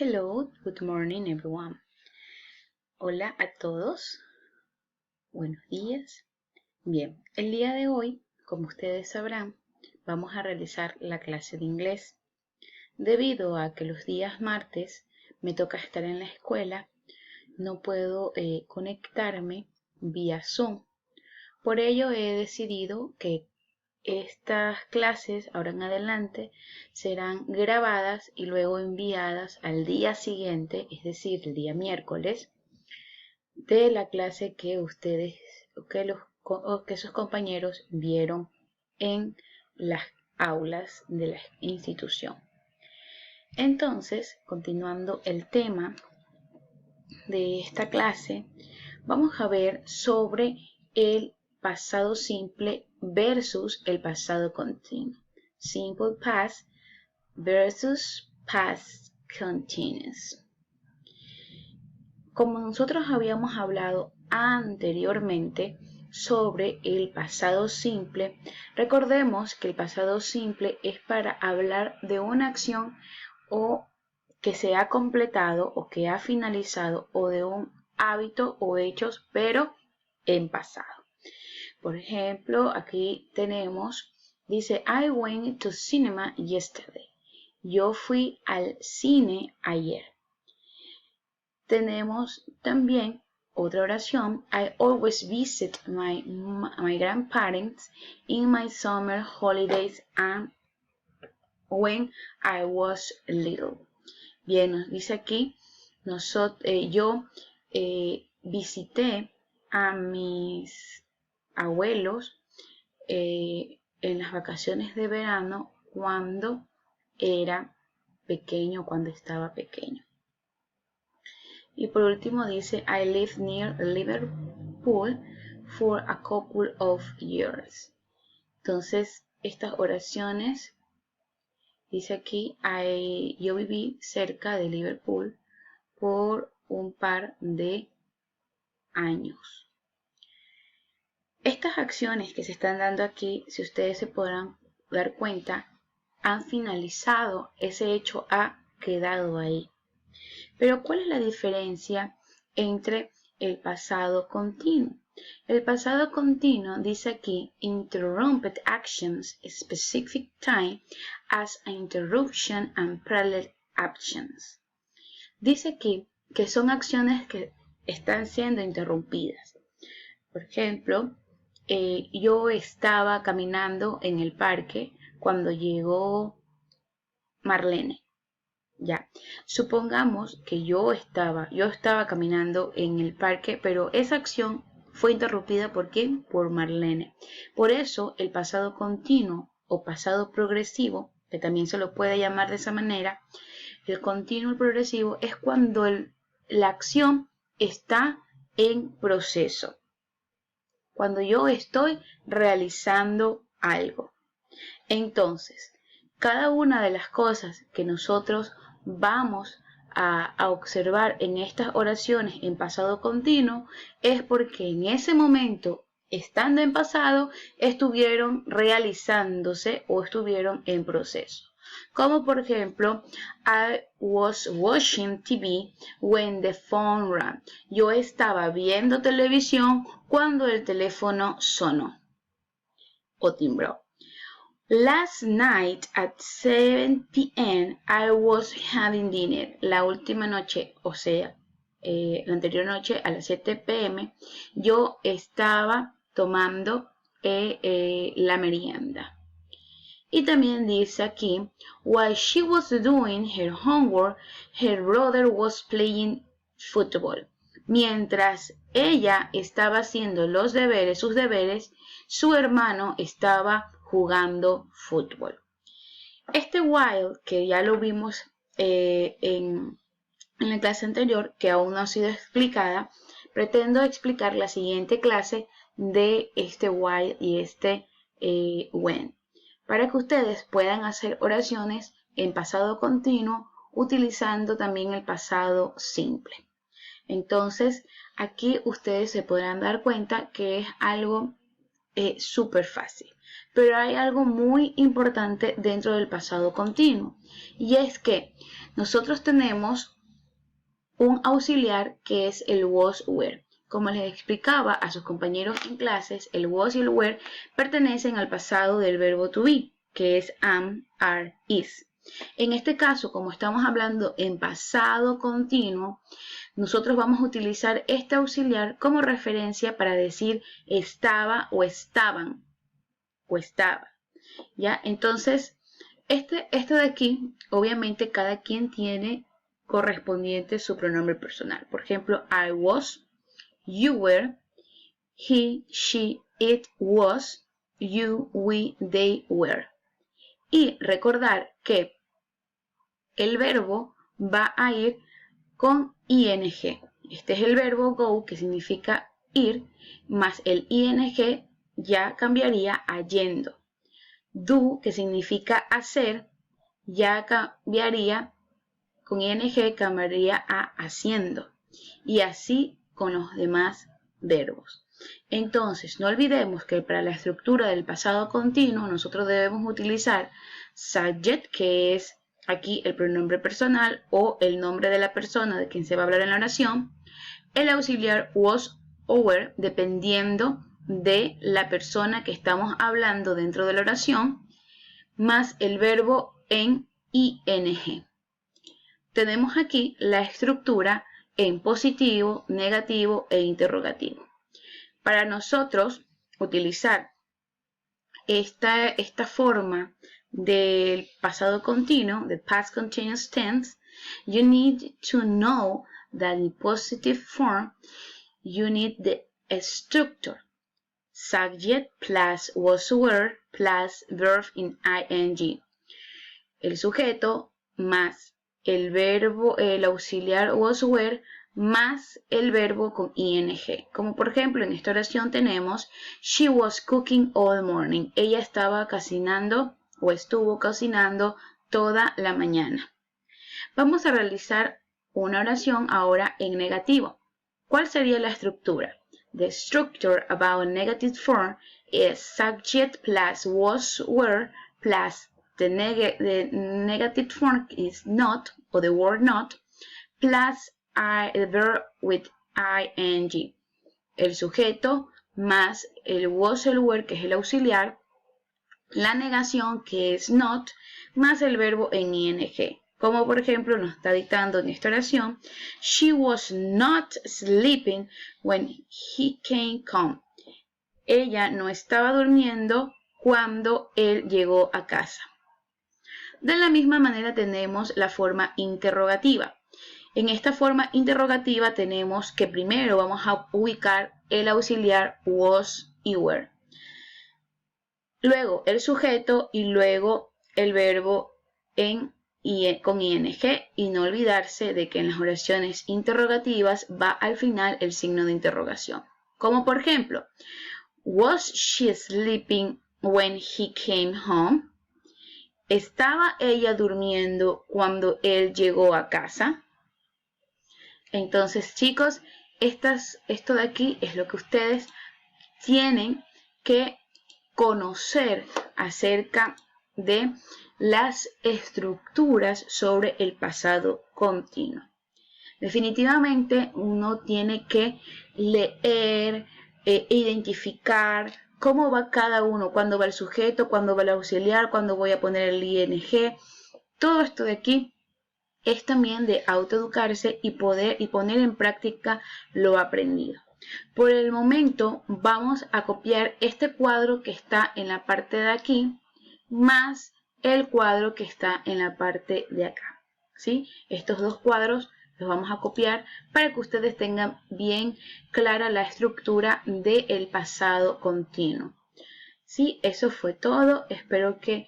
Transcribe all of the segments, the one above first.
Hello, good morning everyone. Hola a todos, buenos días. Bien, el día de hoy, como ustedes sabrán, vamos a realizar la clase de inglés. Debido a que los días martes me toca estar en la escuela, no puedo conectarme vía Zoom. Por ello he decidido que estas clases ahora en adelante serán grabadas y luego enviadas al día siguiente, es decir, el día miércoles, de la clase que ustedes, que sus compañeros vieron en las aulas de la institución. Entonces, continuando el tema de esta clase, vamos a ver sobre el pasado simple versus el pasado continuo. Simple past versus past continuous. Como nosotros habíamos hablado anteriormente sobre el pasado simple, recordemos que el pasado simple es para hablar de una acción o que se ha completado o que ha finalizado o de un hábito o hechos, pero en pasado. Por ejemplo, aquí tenemos, dice, I went to cinema yesterday. Yo fui al cine ayer. Tenemos también otra oración, I always visit my grandparents in my summer holidays and when I was little. Bien, nos dice aquí, yo visité a mis abuelos en las vacaciones de verano cuando era pequeño, cuando estaba pequeño. Y por último dice, I lived near Liverpool for a couple of years. Entonces, estas oraciones, dice aquí, yo viví cerca de Liverpool por un par de años. Estas acciones que se están dando aquí, si ustedes se podrán dar cuenta, han finalizado, ese hecho ha quedado ahí. Pero ¿cuál es la diferencia entre el pasado continuo? El pasado continuo dice aquí, interrupted actions specific time as an interruption and parallel actions. Dice aquí que son acciones que están siendo interrumpidas. Por ejemplo, yo estaba caminando en el parque cuando llegó Marlene. Ya, supongamos que yo estaba caminando en el parque, pero esa acción fue interrumpida ¿por quién? Por Marlene. Por eso el pasado continuo o pasado progresivo, que también se lo puede llamar de esa manera, el continuo progresivo es cuando la acción está en proceso. Cuando yo estoy realizando algo. Entonces, cada una de las cosas que nosotros vamos a observar en estas oraciones en pasado continuo es porque en ese momento, estando en pasado, estuvieron realizándose o estuvieron en proceso. Como por ejemplo, I was watching TV when the phone rang. Yo estaba viendo televisión cuando el teléfono sonó o timbró. Last night at 7 p.m. I was having dinner. La última noche, o sea, la anterior noche a las 7 p.m. yo estaba tomando la merienda. Y también dice aquí, while she was doing her homework, her brother was playing football. Mientras ella estaba haciendo sus deberes, su hermano estaba jugando fútbol. Este while, que ya lo vimos en la clase anterior, que aún no ha sido explicada, pretendo explicar la siguiente clase de este while y este when, para que ustedes puedan hacer oraciones en pasado continuo utilizando también el pasado simple. Entonces, aquí ustedes se podrán dar cuenta que es algo súper fácil. Pero hay algo muy importante dentro del pasado continuo, y es que nosotros tenemos un auxiliar que es el was were. Como les explicaba a sus compañeros en clases, el was y el were pertenecen al pasado del verbo to be, que es am, are, is. En este caso, como estamos hablando en pasado continuo, nosotros vamos a utilizar este auxiliar como referencia para decir estaba o estaban o estaba. ¿Ya? Entonces, esto de aquí, obviamente cada quien tiene correspondiente su pronombre personal. Por ejemplo, I was, you were, he, she, it was, you, we, they were. Y recordar que el verbo va a ir con ing. Este es el verbo go, que significa ir, más el ing ya cambiaría a yendo. Do, que significa hacer, ya cambiaría con ing, cambiaría a haciendo. Y así con los demás verbos. Entonces, no olvidemos que para la estructura del pasado continuo nosotros debemos utilizar subject, que es aquí el pronombre personal o el nombre de la persona de quien se va a hablar en la oración, el auxiliar was o were, dependiendo de la persona que estamos hablando dentro de la oración, más el verbo en ing. Tenemos aquí la estructura en positivo, negativo e interrogativo. Para nosotros utilizar esta forma del pasado continuo, the past continuous tense, you need to know that in positive form, you need the structure. Subject plus was were plus verb in ing. El sujeto más el verbo, el auxiliar was were, más el verbo con ing. Como por ejemplo en esta oración tenemos she was cooking all morning. Ella estaba cocinando o estuvo cocinando toda la mañana. Vamos a realizar una oración ahora en negativo. ¿Cuál sería la estructura? The structure about negative form is subject plus was were plus the negative form is not, or the word not, plus the verb with ing. El sujeto más el was, el were, que es el auxiliar, la negación, que es not, más el verbo en ing. Como por ejemplo nos está dictando en esta oración, she was not sleeping when he came home. Ella no estaba durmiendo cuando él llegó a casa. De la misma manera tenemos la forma interrogativa. En esta forma interrogativa tenemos que primero vamos a ubicar el auxiliar was y were. Luego el sujeto y luego el verbo con ing, y no olvidarse de que en las oraciones interrogativas va al final el signo de interrogación. Como por ejemplo, was she sleeping when he came home? ¿Estaba ella durmiendo cuando él llegó a casa? Entonces, chicos, esto de aquí es lo que ustedes tienen que conocer acerca de las estructuras sobre el pasado continuo. Definitivamente uno tiene que leer, identificar cómo va cada uno, cuándo va el sujeto, cuándo va el auxiliar, cuándo voy a poner el ing. Todo esto de aquí es también de autoeducarse y poner en práctica lo aprendido. Por el momento vamos a copiar este cuadro que está en la parte de aquí más el cuadro que está en la parte de acá, ¿sí? Estos dos cuadros los vamos a copiar para que ustedes tengan bien clara la estructura del pasado continuo. Sí, eso fue todo. Espero que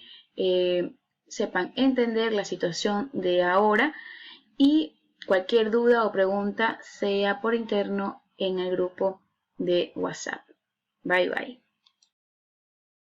sepan entender la situación de ahora, y cualquier duda o pregunta sea por interno en el grupo de WhatsApp. Bye bye.